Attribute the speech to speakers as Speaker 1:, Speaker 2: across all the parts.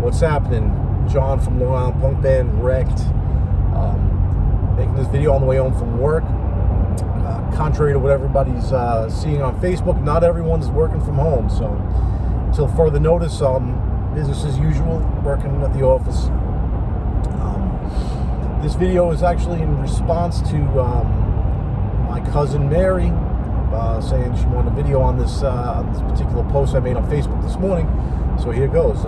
Speaker 1: What's happening? John from Long Island punk band Wrecked. Making this video on the way home from work. Contrary to what everybody's seeing on Facebook, not everyone's working from home. So until further notice, business as usual, working at the office. This video is actually in response to my cousin Mary saying she wanted a video on this particular post I made on Facebook this morning. So here goes.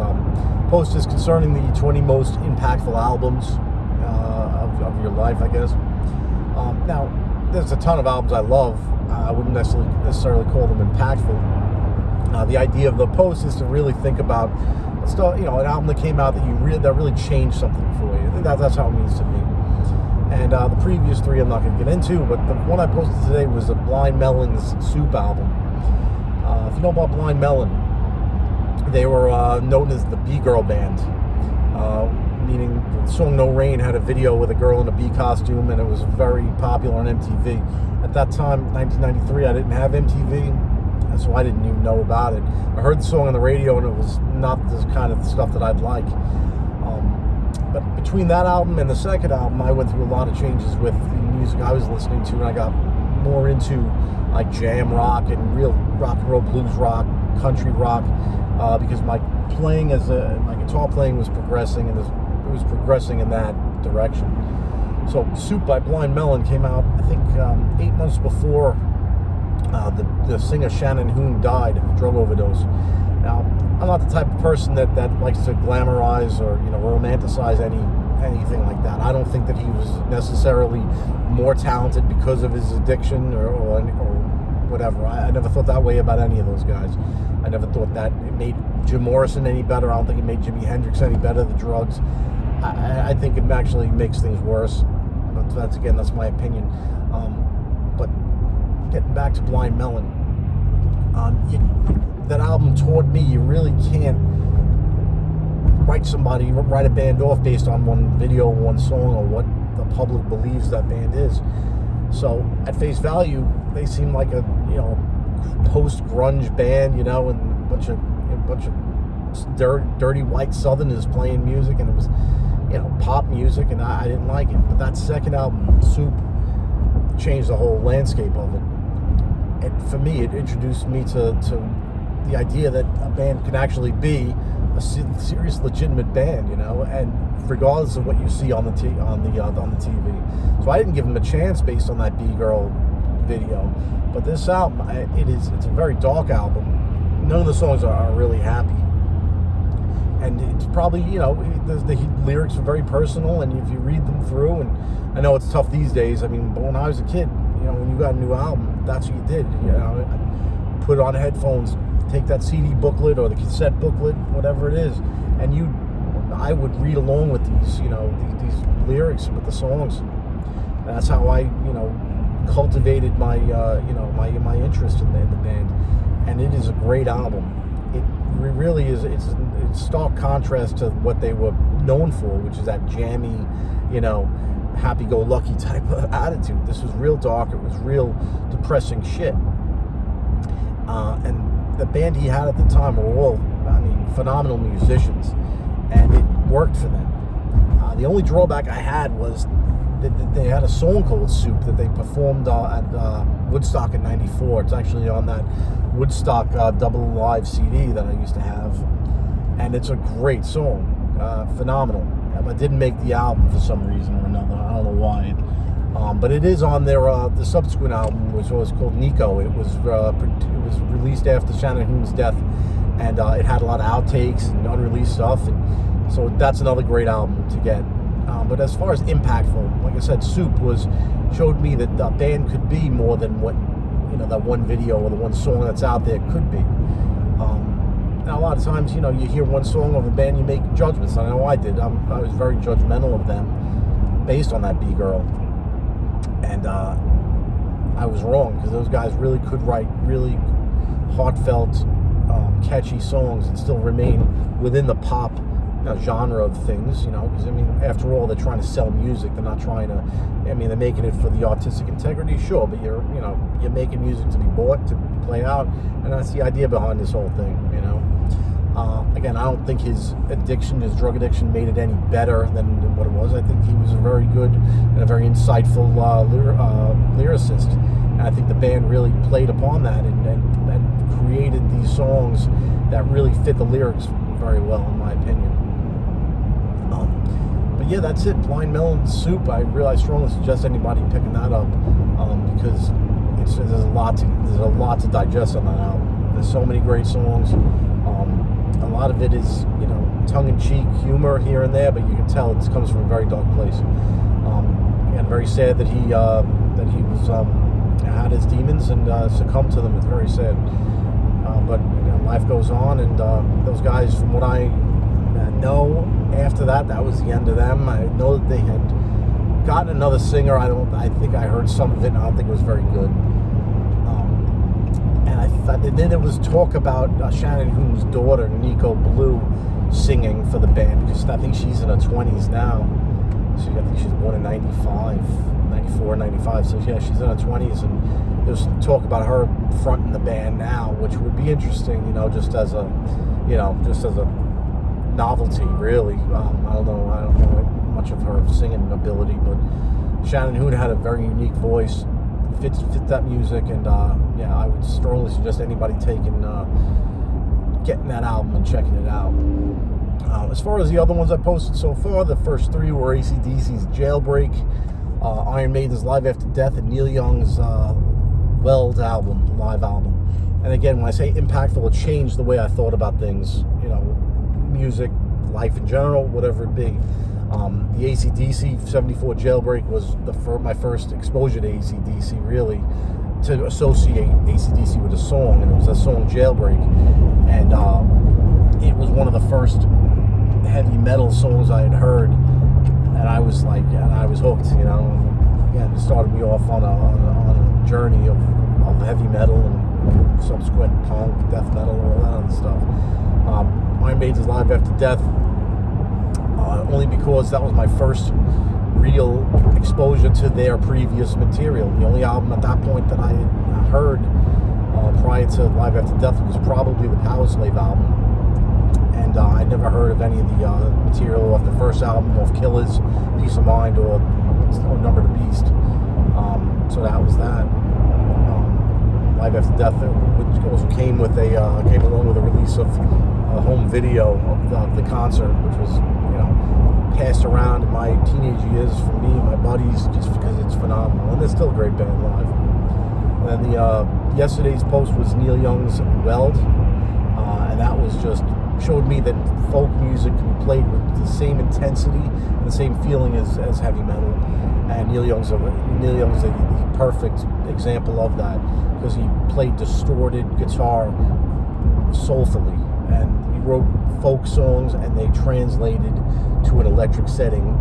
Speaker 1: Post is concerning the 20 most impactful albums of your life, I guess. Now, there's a ton of albums I love. I wouldn't necessarily call them impactful. The idea of the post is to really think about, an album that came out that really changed something for you. That's how it means to me. And the previous three I'm not going to get into, but the one I posted today was the Blind Melon's Soup album. If you know about Blind Melon, they were known as the B-Girl band, meaning the song No Rain had a video with a girl in a bee costume, and it was very popular on MTV. At that time, 1993, I didn't have MTV, so I didn't even know about it. I heard the song on the radio, and it was not the kind of stuff that I'd like. But between that album and the second album, I went through a lot of changes with the music I was listening to, and I got more into like jam rock and real rock and roll, blues rock, country rock, because my guitar playing was progressing, and it was progressing in that direction. So Soup by Blind Melon came out, I think, 8 months before the singer Shannon Hoon died of a drug overdose. Now, I'm not the type of person that likes to glamorize or romanticize anything like that. I don't think that he was necessarily more talented because of his addiction or whatever. I never thought that way about any of those guys. I never thought that it made Jim Morrison any better. I don't think it made Jimi Hendrix any better, the drugs. I think it actually makes things worse. But that's my opinion. But getting back to Blind Melon, that album taught me you really can't write a band off based on one video, one song, or what the public believes that band is. So at face value, they seem like a post-grunge band, and a bunch of dirty white Southerners playing music, and it was pop music, and I didn't like it. But that second album, Soup, changed the whole landscape of it. And for me, it introduced me to the idea that a band can actually be a serious, legitimate band, and regardless of what you see on the TV. So I didn't give them a chance based on that B-Girl video. But this album, it's a very dark album. None of the songs are really happy, and it's probably the lyrics are very personal, and if you read them through, and I know it's tough these days. I mean, but when I was a kid, when you got a new album, that's what you did. Put on headphones, take that CD booklet or the cassette booklet, whatever it is, and I would read along with these lyrics with the songs. That's how I cultivated my my interest in the band, and it is a great album. It really is. It's stark contrast to what they were known for, which is that jammy, happy-go-lucky type of attitude. This was real dark. It was real depressing shit. And the band he had at the time were all, phenomenal musicians, and it worked for them. The only drawback I had was that they had a song called Soup that they performed at Woodstock in '94. It's actually on that Woodstock double live CD that I used to have, and it's a great song, phenomenal. But didn't make the album for some reason or another. I don't know why. But it is on their the subsequent album, which was called Nico. It was released after Shannon Hoon's death, and it had a lot of outtakes and unreleased stuff, and so that's another great album to get. But as far as impactful, like I said, Soup showed me that the band could be more than what that one video or the one song that's out there could be. Now a lot of times, you hear one song of a band, you make judgments. I know I did. I was very judgmental of them based on that B-Girl. And I was wrong, because those guys really could write really heartfelt, catchy songs and still remain within the pop genre of things, because after all, they're trying to sell music. They're not trying to, they're making it for the artistic integrity, sure, but you're making music to be bought, to play out, and that's the idea behind this whole thing, Again, I don't think his drug addiction, made it any better than what it was. I think he was a very good and a very insightful lyricist. And I think the band really played upon that and created these songs that really fit the lyrics very well, in my opinion. But yeah, that's it. Blind Melon Soup. I really strongly suggest anybody picking that up because there's a lot to digest on that album. There's so many great songs. A lot of it is, tongue-in-cheek humor here and there, but you can tell it comes from a very dark place. And very sad that he was had his demons and succumbed to them. It's very sad. But life goes on, and those guys, from what I know, after that was the end of them. I know that they had gotten another singer. I think I heard some of it, and I don't think it was very good. And then there was talk about Shannon Hoon's daughter, Nico Blue, singing for the band, because I think she's in her 20s now. So I think she's born in 94, 95. So yeah, she's in her 20s, and there's talk about her fronting the band now, which would be interesting, just as a novelty, really. I don't know much of her singing ability, but Shannon Hoon had a very unique voice. Fit that music, and I would strongly suggest anybody getting that album and checking it out. As far as the other ones I posted so far, the first three were AC/DC's Jailbreak, Iron Maiden's Live After Death, and Neil Young's Weld album, live album. And again, when I say impactful, it changed the way I thought about things, music, life in general, whatever it be. The AC/DC 74 Jailbreak was my first exposure to AC/DC, really, to associate AC/DC with a song, and it was a song Jailbreak, and it was one of the first heavy metal songs I had heard, and I was hooked, Again, it started me off on a journey of heavy metal and subsequent punk, death metal, all that other stuff. Iron Maiden's Live After Death, only because that was my first real exposure to their previous material. The only album at that point that I had heard prior to Live After Death was probably the Power Slave album, and I never heard of any of the material off the first album, off Killers, Peace of Mind, or Number the Beast. So that was that. Live After Death, which also came along with a release of a home video of the concert, which was passed around in my teenage years for me and my buddies, just because it's phenomenal, and they're still a great band live. And then yesterday's post was Neil Young's Weld, and that was just showed me that folk music can be played with the same intensity and the same feeling as heavy metal. And Neil Young's the perfect example of that, because he played distorted guitar soulfully, and he wrote folk songs, and they translated to an electric setting,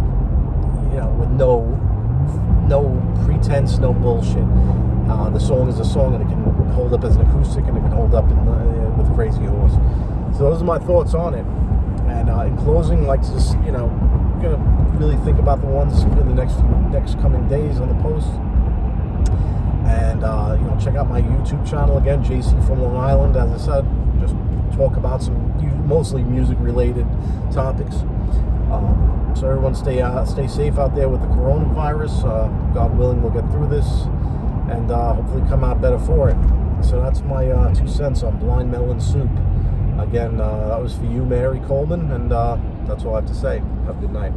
Speaker 1: with no pretense, no bullshit. The song is a song, and it can hold up as an acoustic, and it can hold up with Crazy Horse. So those are my thoughts on it. And in closing, like, just gonna really think about the ones in the next coming days on the post. And check out my YouTube channel again, JC from Long Island. As I said, just talk about some mostly music related topics. So everyone stay safe out there with the coronavirus. God willing, we'll get through this and hopefully come out better for it. So that's my 2 cents on Blind Melon Soup. Again, that was for you, Mary Coleman, and that's all I have to say. Have a good night.